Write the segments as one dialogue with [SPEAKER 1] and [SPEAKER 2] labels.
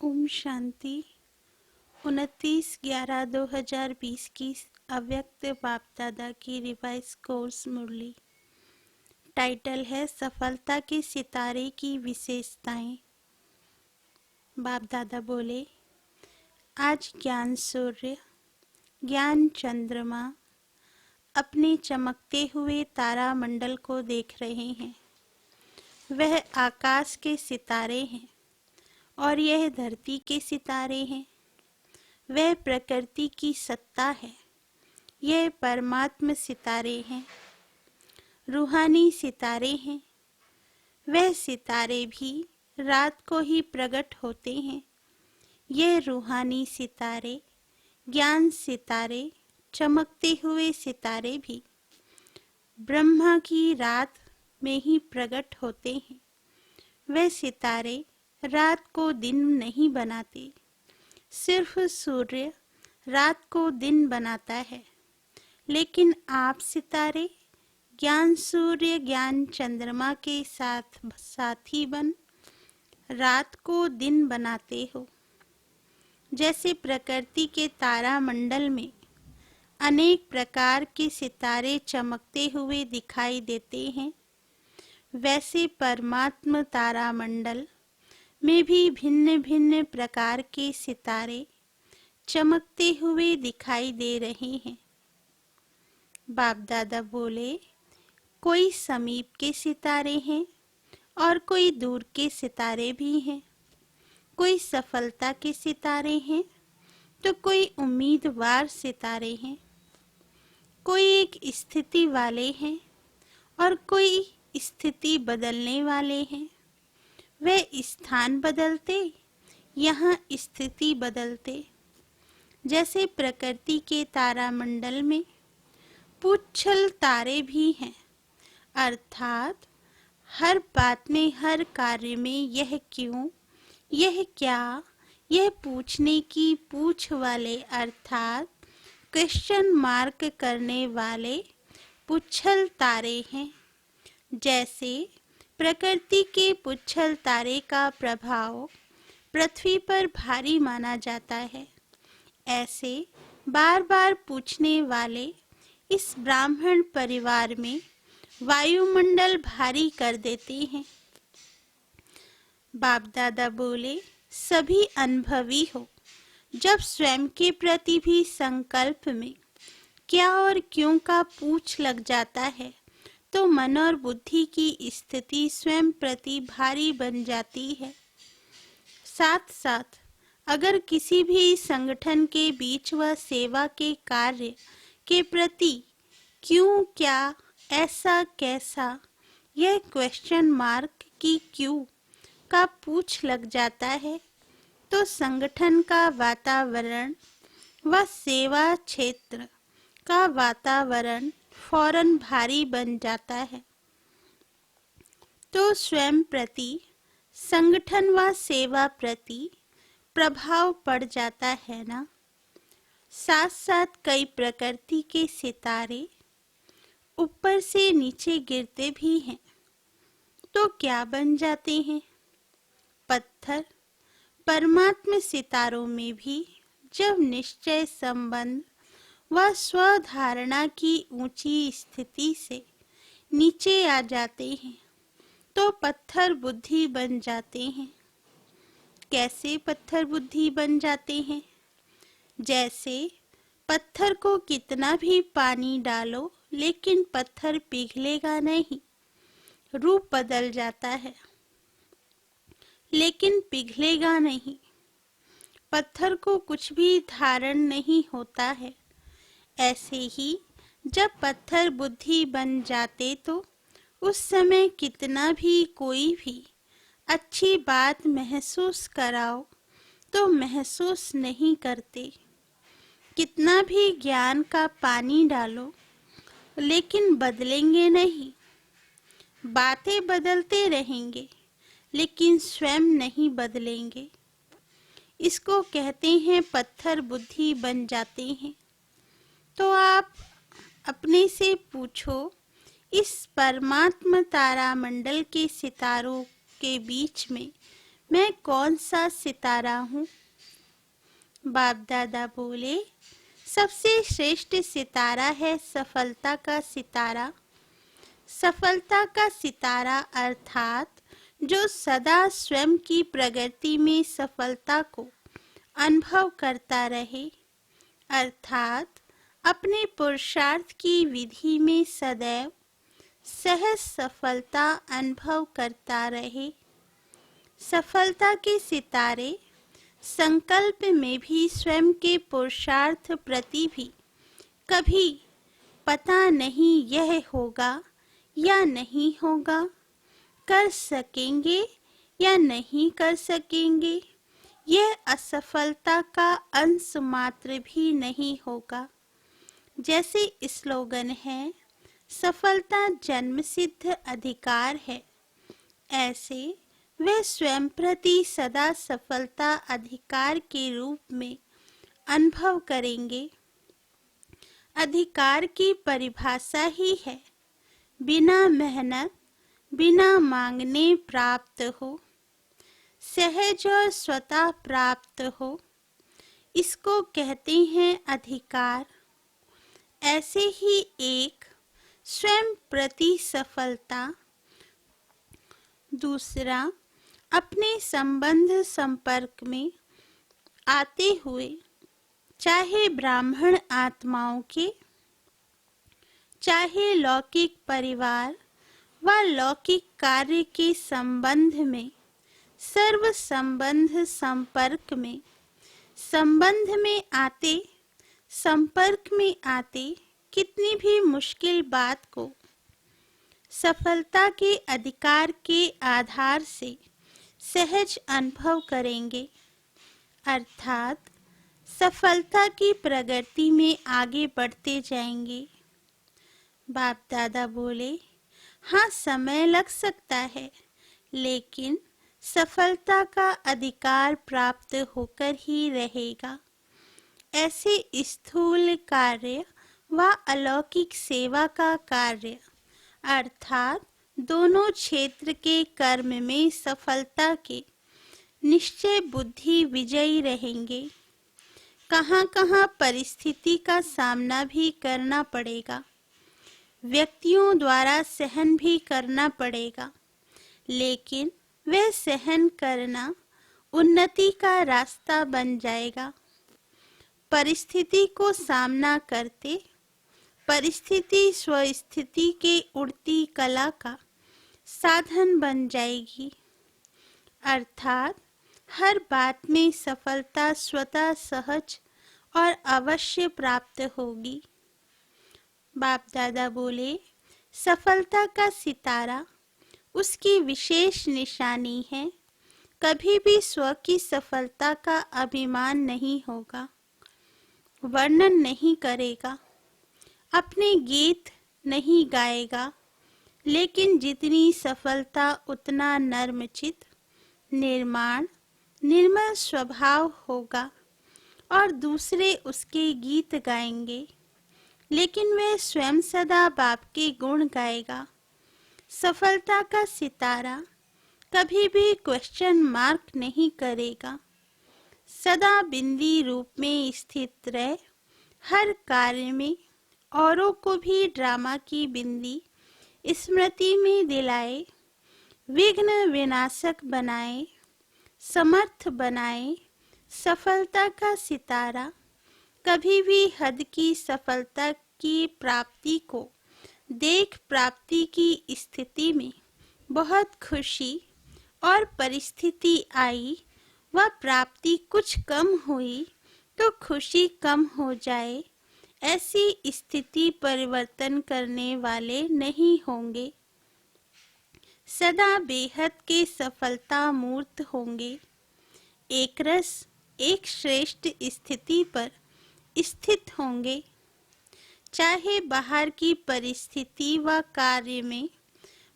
[SPEAKER 1] ओम शांति। 29/11/2020 की अव्यक्त बाप दादा की रिवाइज कोर्स मुरली। टाइटल है सफलता के सितारे की विशेषताएं। बाप दादा बोले, आज ज्ञान सूर्य, ज्ञान चंद्रमा अपने चमकते हुए तारा मंडल को देख रहे हैं। वह आकाश के सितारे हैं और यह धरती के सितारे हैं। वह प्रकृति की सत्ता है, यह परमात्म सितारे हैं, रूहानी सितारे हैं। वह सितारे भी रात को ही प्रकट होते हैं। यह रूहानी सितारे, ज्ञान सितारे, चमकते हुए सितारे भी ब्रह्मा की रात में ही प्रकट होते हैं। वह सितारे रात को दिन नहीं बनाते, सिर्फ सूर्य रात को दिन बनाता है। लेकिन आप सितारे ज्ञान सूर्य, ज्ञान चंद्रमा के साथ साथी बन रात को दिन बनाते हो। जैसे प्रकृति के तारा मंडल में अनेक प्रकार के सितारे चमकते हुए दिखाई देते हैं, वैसे परमात्म तारा मंडल में भी भिन्न भिन्न प्रकार के सितारे चमकते हुए दिखाई दे रहे हैं। बाप दादा बोले, कोई समीप के सितारे हैं और कोई दूर के सितारे भी हैं। कोई सफलता के सितारे हैं तो कोई उम्मीदवार सितारे हैं। कोई एक स्थिति वाले हैं और कोई स्थिति बदलने वाले हैं। वे स्थान बदलते, यहाँ स्थिति बदलते। जैसे प्रकृति के तारामंडल में पुच्छल तारे भी हैं, अर्थात हर बात में, हर कार्य में यह क्यों, यह क्या, यह पूछने की पूछ वाले, अर्थात क्वेश्चन मार्क करने वाले पुच्छल तारे हैं। जैसे प्रकृति के पुच्छल तारे का प्रभाव पृथ्वी पर भारी माना जाता है, ऐसे बार बार पूछने वाले इस ब्राह्मण परिवार में वायुमंडल भारी कर देते हैं। बाप दादा बोले, सभी अनुभवी हो। जब स्वयं के प्रति भी संकल्प में क्या और क्यों का पूछ लग जाता है तो मन और बुद्धि की स्थिति स्वयं प्रति भारी बन जाती है। साथ साथ अगर किसी भी संगठन के बीच व सेवा के कार्य के प्रति क्यों, क्या, ऐसा, कैसा, यह क्वेश्चन मार्क की क्यों का पूछ लग जाता है तो संगठन का वातावरण व सेवा क्षेत्र का वातावरण फौरन भारी बन जाता है। तो स्वयं प्रति, संगठन व सेवा प्रति प्रभाव पड़ जाता है ना। साथ साथ कई प्रकृति के सितारे ऊपर से नीचे गिरते भी हैं तो क्या बन जाते हैं? पत्थर। परमात्म सितारों में भी जब निश्चय, संबंध व स्वधारणा की ऊंची स्थिति से नीचे आ जाते हैं तो पत्थर बुद्धि बन जाते हैं। कैसे पत्थर बुद्धि बन जाते हैं? जैसे पत्थर को कितना भी पानी डालो लेकिन पत्थर पिघलेगा नहीं, रूप बदल जाता है लेकिन पिघलेगा नहीं। पत्थर को कुछ भी धारण नहीं होता है। ऐसे ही जब पत्थर बुद्धि बन जाते तो उस समय कितना भी कोई भी अच्छी बात महसूस कराओ तो महसूस नहीं करते। कितना भी ज्ञान का पानी डालो लेकिन बदलेंगे नहीं। बातें बदलते रहेंगे लेकिन स्वयं नहीं बदलेंगे। इसको कहते हैं पत्थर बुद्धि बन जाते हैं। तो आप अपने से पूछो, इस परमात्म तारा मंडल के सितारों के बीच में मैं कौन सा सितारा हूँ? बाप दादा बोले, सबसे श्रेष्ठ सितारा है सफलता का सितारा। सफलता का सितारा अर्थात जो सदा स्वयं की प्रगति में सफलता को अनुभव करता रहे, अर्थात अपने पुरुषार्थ की विधि में सदैव सहज सफलता अनुभव करता रहे। सफलता के सितारे संकल्प में भी स्वयं के पुरुषार्थ प्रति भी कभी पता नहीं यह होगा या नहीं होगा, कर सकेंगे या नहीं कर सकेंगे, यह असफलता का अंश मात्र भी नहीं होगा। जैसे स्लोगन है, सफलता जन्मसिद्ध अधिकार है, ऐसे वे स्वयं प्रति सदा सफलता अधिकार के रूप में अनुभव करेंगे। अधिकार की परिभाषा ही है बिना मेहनत, बिना मांगने प्राप्त हो, सहज और स्वतः प्राप्त हो, इसको कहते हैं अधिकार। ऐसे ही एक स्वयं प्रति सफलता, दूसरा अपने संबंध संपर्क में आते हुए चाहे ब्राह्मण आत्माओं के, चाहे लौकिक परिवार व लौकिक कार्य के संबंध में, सर्व संबंध संपर्क में, संबंध में आते, संपर्क में आते कितनी भी मुश्किल बात को सफलता के अधिकार के आधार से सहज अनुभव करेंगे, अर्थात सफलता की प्रगति में आगे बढ़ते जाएंगे। बाप दादा बोले, हाँ समय लग सकता है, लेकिन सफलता का अधिकार प्राप्त होकर ही रहेगा। ऐसे स्थूल कार्य व अलौकिक सेवा का कार्य अर्थात दोनों क्षेत्र के कर्म में सफलता के निश्चय बुद्धि विजयी रहेंगे। कहाँ कहाँ परिस्थिति का सामना भी करना पड़ेगा, व्यक्तियों द्वारा सहन भी करना पड़ेगा, लेकिन वह सहन करना उन्नति का रास्ता बन जाएगा। परिस्थिति को सामना करते परिस्थिति स्वस्थिति के उड़ती कला का साधन बन जाएगी, अर्थात हर बात में सफलता स्वतः सहज और अवश्य प्राप्त होगी। बाप दादा बोले, सफलता का सितारा उसकी विशेष निशानी है, कभी भी स्व की सफलता का अभिमान नहीं होगा, वर्णन नहीं करेगा, अपने गीत नहीं गाएगा, लेकिन जितनी सफलता उतना नर्मचित, निर्माण, निर्मल स्वभाव होगा और दूसरे उसके गीत गाएंगे, लेकिन वह स्वयं सदा बाप के गुण गाएगा। सफलता का सितारा कभी भी क्वेश्चन मार्क नहीं करेगा, सदा बिंदी रूप में स्थित रहे, हर कार्य में औरों को भी ड्रामा की बिंदी स्मृति में दिलाए, विघ्न विनाशक बनाए, समर्थ बनाए। सफलता का सितारा कभी भी हद की सफलता की प्राप्ति को देख प्राप्ति की स्थिति में बहुत खुशी और परिस्थिति आई व प्राप्ति कुछ कम हुई तो खुशी कम हो जाए, ऐसी स्थिति परिवर्तन करने वाले नहीं होंगे, सदा बेहद के सफलता मूर्त होंगे, एक रस एक श्रेष्ठ स्थिति पर स्थित होंगे। चाहे बाहर की परिस्थिति व कार्य में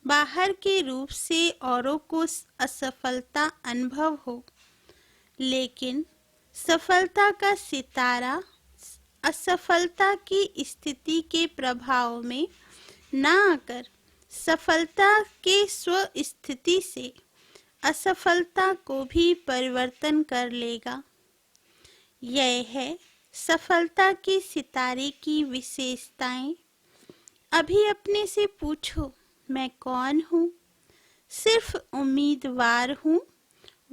[SPEAKER 1] बाहर के रूप से औरों को असफलता अनुभव हो, लेकिन सफलता का सितारा असफलता की स्थिति के प्रभाव में न आकर सफलता के स्व स्थिति से असफलता को भी परिवर्तन कर लेगा। यह है सफलता के सितारे की विशेषताएं। अभी अपने से पूछो, मैं कौन हूँ? सिर्फ उम्मीदवार हूँ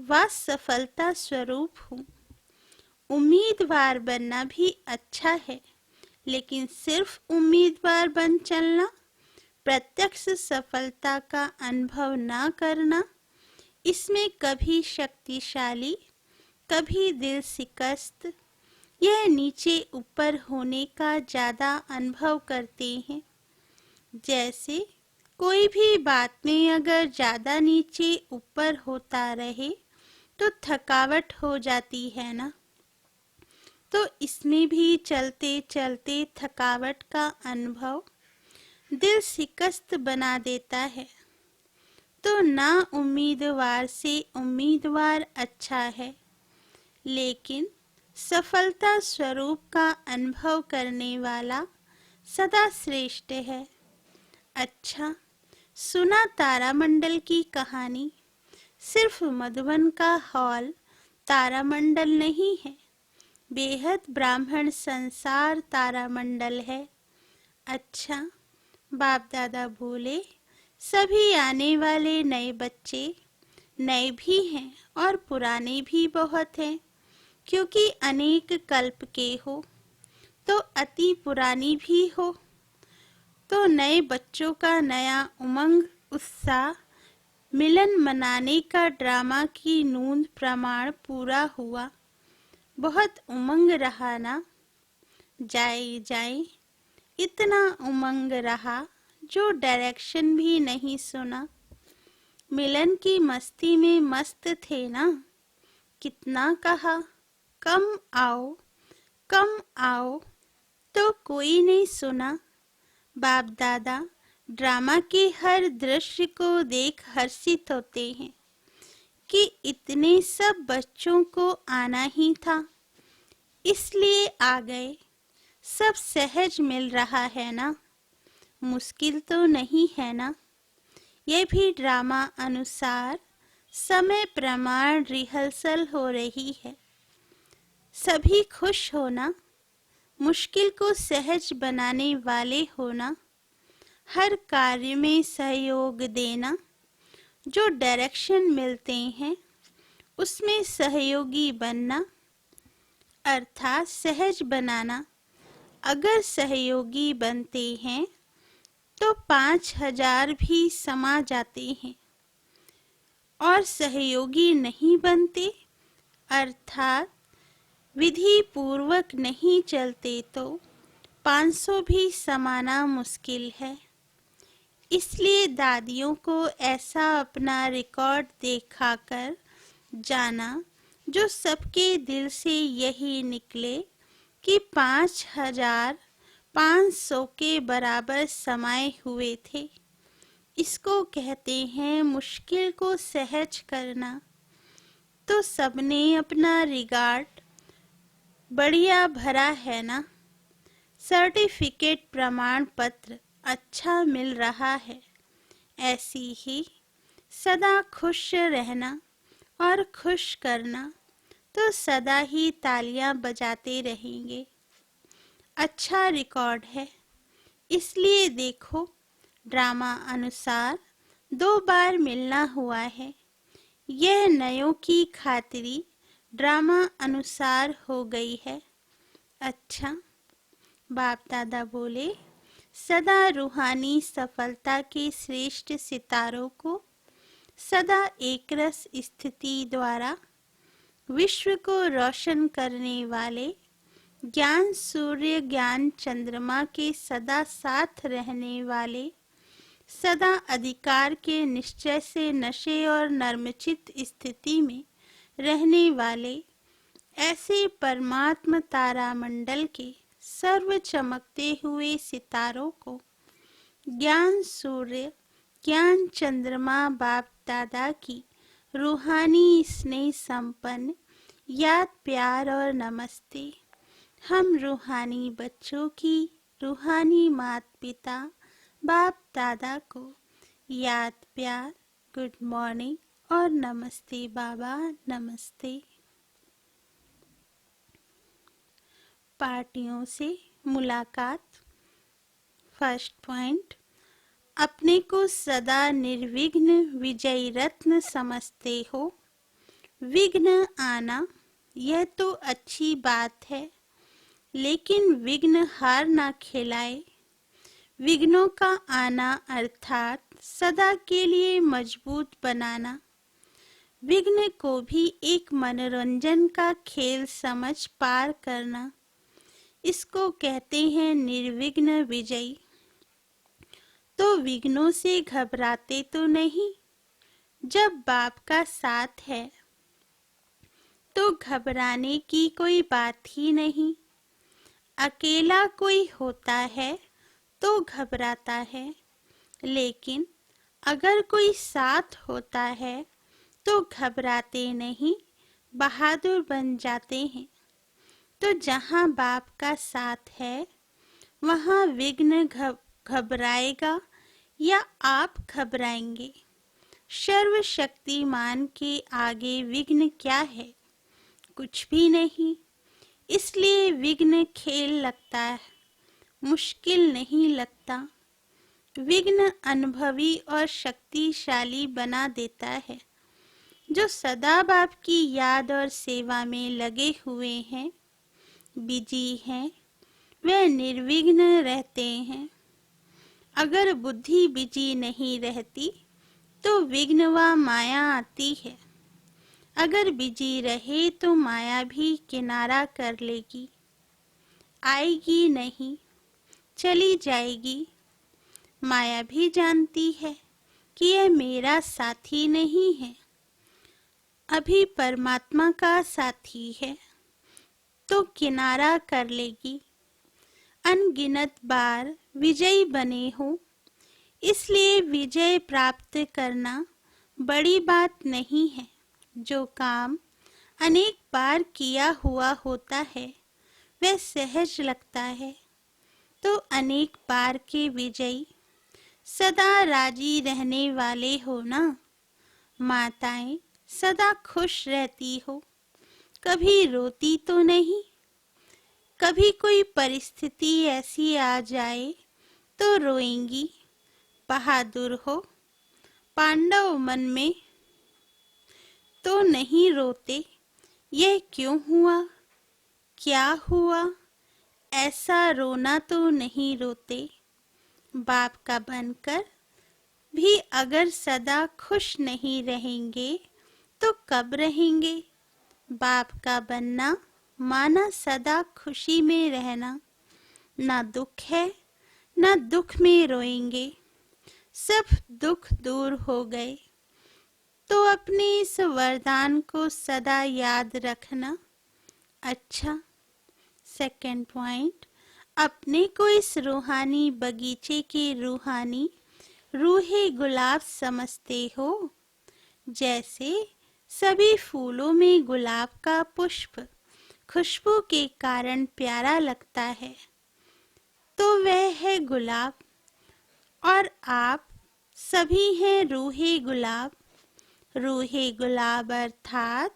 [SPEAKER 1] व सफलता स्वरूप हूँ। उम्मीदवार बनना भी अच्छा है, लेकिन सिर्फ उम्मीदवार बन चलना, प्रत्यक्ष सफलता का अनुभव ना करना, इसमें कभी शक्तिशाली कभी दिल शिकस्त, यह नीचे ऊपर होने का ज़्यादा अनुभव करते हैं। जैसे कोई भी बात में अगर ज़्यादा नीचे ऊपर होता रहे तो थकावट हो जाती है ना, तो इसमें भी चलते चलते थकावट का अनुभव दिल शिकस्त बना देता है। तो ना उम्मीदवार से उम्मीदवार अच्छा है, लेकिन सफलता स्वरूप का अनुभव करने वाला सदा श्रेष्ठ है। अच्छा, सुना तारामंडल की कहानी? सिर्फ मधुबन का हॉल तारामंडल नहीं है, बेहद ब्राह्मण संसार तारामंडल है। अच्छा, बाप दादा बोले, सभी आने वाले नए बच्चे नए भी हैं और पुराने भी बहुत हैं, क्योंकि अनेक कल्प के हो तो अति पुरानी भी हो। तो नए बच्चों का नया उमंग उत्साह, मिलन मनाने का ड्रामा की नूंद प्रमाण पूरा हुआ। बहुत उमंग रहा ना? जाए जाए, इतना उमंग रहा जो डायरेक्शन भी नहीं सुना। मिलन की मस्ती में मस्त थे ना? कितना कहा कम आओ, तो कोई नहीं सुना। बाप दादा ड्रामा के हर दृश्य को देख हर्षित होते हैं कि इतने सब बच्चों को आना ही था, इसलिए आ गए। सब सहज मिल रहा है ना? मुश्किल तो नहीं है ना? यह भी ड्रामा अनुसार समय प्रमाण रिहर्सल हो रही है। सभी खुश होना, मुश्किल को सहज बनाने वाले होना, हर कार्य में सहयोग देना, जो डायरेक्शन मिलते हैं उसमें सहयोगी बनना, अर्थात सहज बनाना। अगर सहयोगी बनते हैं तो 5000 भी समा जाते हैं, और सहयोगी नहीं बनते अर्थात विधि पूर्वक नहीं चलते तो 500 भी समाना मुश्किल है। इसलिए दादियों को ऐसा अपना रिकॉर्ड दिखाकर जाना जो सबके दिल से यही निकले कि 5500 के बराबर समाये हुए थे। इसको कहते हैं मुश्किल को सहज करना। तो सबने अपना रिकॉर्ड बढ़िया भरा है ना? सर्टिफिकेट प्रमाण पत्र अच्छा मिल रहा है। ऐसी ही सदा खुश रहना और खुश करना, तो सदा ही तालियां बजाते रहेंगे। अच्छा रिकॉर्ड है, इसलिए देखो ड्रामा अनुसार 2 बार मिलना हुआ है। यह नयों की खातिरी ड्रामा अनुसार हो गई है। अच्छा, बाप दादा बोले, सदा रूहानी सफलता के श्रेष्ठ सितारों को सदा एकरस स्थिति द्वारा विश्व को रोशन करने वाले ज्ञान सूर्य ज्ञान चंद्रमा के सदा साथ रहने वाले, सदा अधिकार के निश्चय से नशे और नर्मचित स्थिति में रहने वाले, ऐसे परमात्म तारामंडल के सर्व चमकते हुए सितारों को ज्ञान सूर्य ज्ञान चंद्रमा बाप दादा की रूहानी स्नेह संपन्न याद प्यार और नमस्ते। हम रूहानी बच्चों की रूहानी माता पिता बाप दादा को याद प्यार, गुड मॉर्निंग और नमस्ते बाबा, नमस्ते। पार्टियों से मुलाकात। फर्स्ट पॉइंट, अपने को सदा निर्विघ्न विजयी रत्न समझते हो। विघ्न आना यह तो अच्छी बात है, लेकिन विघ्न हार ना खिलाए। विघ्नों का आना अर्थात सदा के लिए मजबूत बनाना। विघ्न को भी एक मनोरंजन का खेल समझ पार करना, इसको कहते हैं निर्विघ्न विजयी। तो विघ्नों से घबराते तो नहीं। जब बाप का साथ है तो घबराने की कोई बात ही नहीं। अकेला कोई होता है तो घबराता है, लेकिन अगर कोई साथ होता है तो घबराते नहीं, बहादुर बन जाते हैं। तो जहाँ बाप का साथ है वहाँ विघ्न घबराएगा या आप घबराएंगे? सर्वशक्तिमान के आगे विघ्न क्या है? कुछ भी नहीं। इसलिए विघ्न खेल लगता है, मुश्किल नहीं लगता। विघ्न अनुभवी और शक्तिशाली बना देता है। जो सदा बाप की याद और सेवा में लगे हुए हैं, बिजी हैं, वे निर्विघ्न रहते हैं। अगर बुद्धि बिजी नहीं रहती तो विघ्न व माया आती है। अगर बिजी रहे तो माया भी किनारा कर लेगी। आएगी नहीं, चली जाएगी। माया भी जानती है कि यह मेरा साथी नहीं है, अभी परमात्मा का साथी है, तो किनारा कर लेगी। अनगिनत बार विजयी बने हो, इसलिए विजय प्राप्त करना बड़ी बात नहीं है। जो काम अनेक बार किया हुआ होता है वह सहज लगता है। तो अनेक बार के विजयी सदा राजी रहने वाले हो ना। माताएं सदा खुश रहती हो, कभी रोती तो नहीं। कभी कोई परिस्थिति ऐसी आ जाए तो रोएंगी। बहादुर हो। पांडव मन में तो नहीं रोते, यह क्यों हुआ, क्या हुआ, ऐसा रोना तो नहीं रोते। बाप का बनकर भी अगर सदा खुश नहीं रहेंगे तो कब रहेंगे? बाप का बनना माना सदा खुशी में रहना। ना दुख है, ना दुख में रोएंगे। सब दुख दूर हो गए। तो अपने इस वरदान को सदा याद रखना। अच्छा, सेकंड पॉइंट, अपने को इस रूहानी बगीचे के रूहानी रूहे गुलाब समझते हो। जैसे सभी फूलों में गुलाब का पुष्प खुशबू के कारण प्यारा लगता है, तो वह है गुलाब। और आप सभी हैं रूहे गुलाब। रूहे गुलाब अर्थात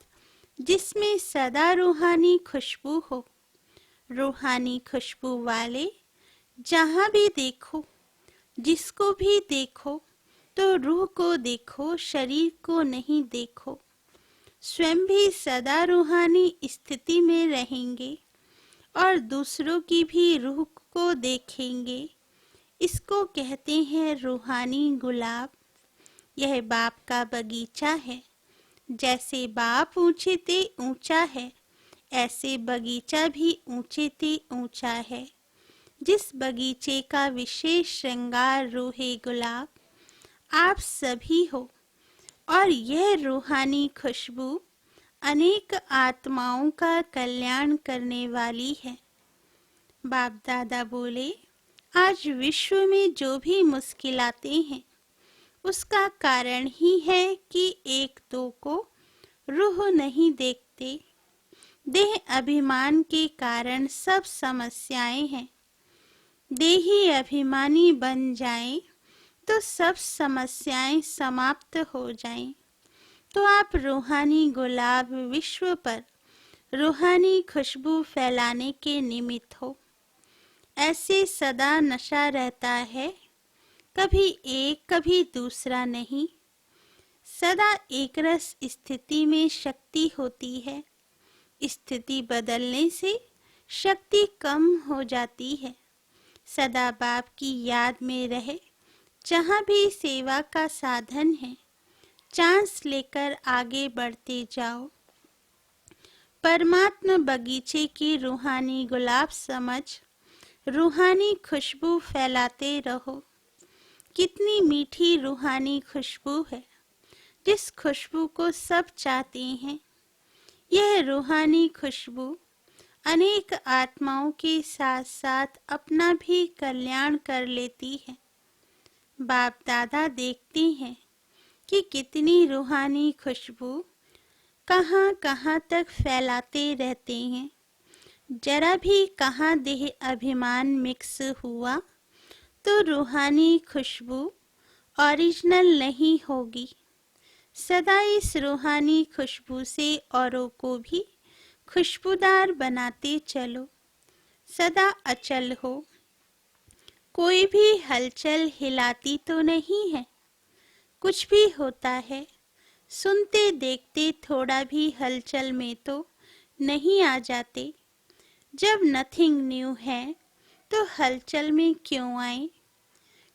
[SPEAKER 1] जिसमें सदा रूहानी खुशबू हो। रूहानी खुशबू वाले जहाँ भी देखो, जिसको भी देखो, तो रूह को देखो, शरीर को नहीं देखो। स्वयं भी सदा रूहानी स्थिति में रहेंगे और दूसरों की भी रूह को देखेंगे। इसको कहते हैं रूहानी गुलाब। यह बाप का बगीचा है। जैसे बाप ऊंचे ते ऊंचा है, ऐसे बगीचा भी ऊंचे ते ऊंचा है। जिस बगीचे का विशेष श्रृंगार रूहे गुलाब आप सभी हो, और यह रूहानी खुशबू अनेक आत्माओं का कल्याण करने वाली है। बाप दादा बोले, आज विश्व में जो भी मुश्किलातें हैं उसका कारण ही है कि एक दो को रूह नहीं देखते। देह अभिमान के कारण सब समस्याएं हैं। देही अभिमानी बन जाएं तो सब समस्याएं समाप्त हो जाएं। तो आप रूहानी गुलाब विश्व पर रूहानी खुशबू फैलाने के निमित्त हो। ऐसे सदा नशा रहता है, कभी एक कभी दूसरा नहीं। सदा एकरस स्थिति में शक्ति होती है। स्थिति बदलने से शक्ति कम हो जाती है। सदा बाप की याद में रहे। जहाँ भी सेवा का साधन है, चांस लेकर आगे बढ़ते जाओ। परमात्मा बगीचे की रूहानी गुलाब समझ रूहानी खुशबू फैलाते रहो। कितनी मीठी रूहानी खुशबू है, जिस खुशबू को सब चाहते हैं। यह रूहानी खुशबू अनेक आत्माओं के साथ साथ अपना भी कल्याण कर लेती है। बाप दादा देखते हैं कि कितनी रूहानी खुशबू कहाँ कहाँ तक फैलाते रहते हैं। जरा भी कहाँ देह अभिमान मिक्स हुआ तो रूहानी खुशबू ओरिजिनल नहीं होगी। सदा इस रूहानी खुशबू से औरों को भी खुशबूदार बनाते चलो। सदा अचल हो। कोई भी हलचल हिलाती तो नहीं है। कुछ भी होता है, सुनते देखते थोड़ा भी हलचल में तो नहीं आ जाते। जब नथिंग न्यू है तो हलचल में क्यों आए।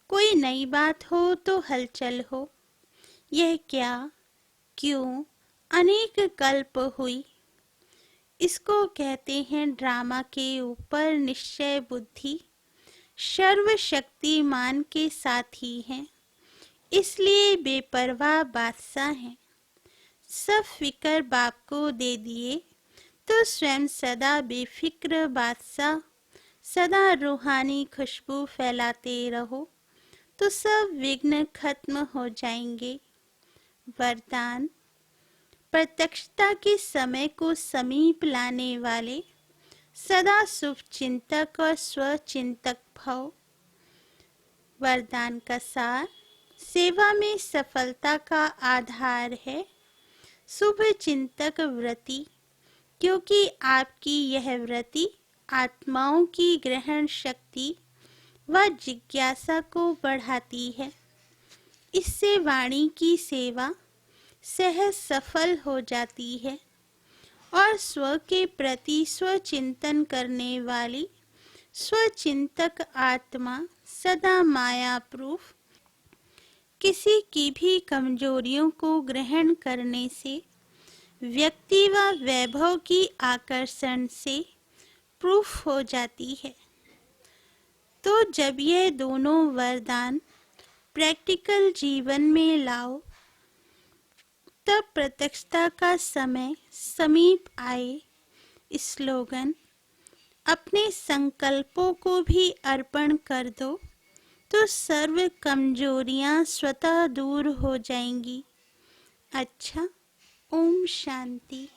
[SPEAKER 1] कोई नई बात हो तो हलचल हो। यह क्या, क्यों, अनेक कल्प हुई। इसको कहते हैं ड्रामा के ऊपर निश्चय बुद्धि। सर्वशक्तिमान के साथी हैं, इसलिए बेपरवाह बादशाह हैं। सब फिक्र बाप को दे दिए तो स्वयं सदा बेफिक्र बादशाह। सदा रूहानी खुशबू फैलाते रहो तो सब विघ्न खत्म हो जाएंगे। वरदान: प्रत्यक्षता के समय को समीप लाने वाले सदा शुभ चिंतक और स्वचिंतक भव। वरदान का सार: सेवा में सफलता का आधार है शुभ चिंतक वृत्ति, क्योंकि आपकी यह वृत्ति आत्माओं की ग्रहण शक्ति व जिज्ञासा को बढ़ाती है। इससे वाणी की सेवा सहज सफल हो जाती है और स्व के प्रति स्वचिंतन करने वाली स्वचिंतक आत्मा सदा माया प्रूफ किसी की भी कमजोरियों को ग्रहण करने से, व्यक्ति व वैभव की आकर्षण से प्रूफ हो जाती है। तो जब यह दोनों वरदान प्रैक्टिकल जीवन में लाओ, तब प्रत्यक्षता का समय समीप आए। स्लोगन: अपने संकल्पों को भी अर्पण कर दो तो सर्व कमजोरियां स्वतः दूर हो जाएंगी। अच्छा, ओम शांति।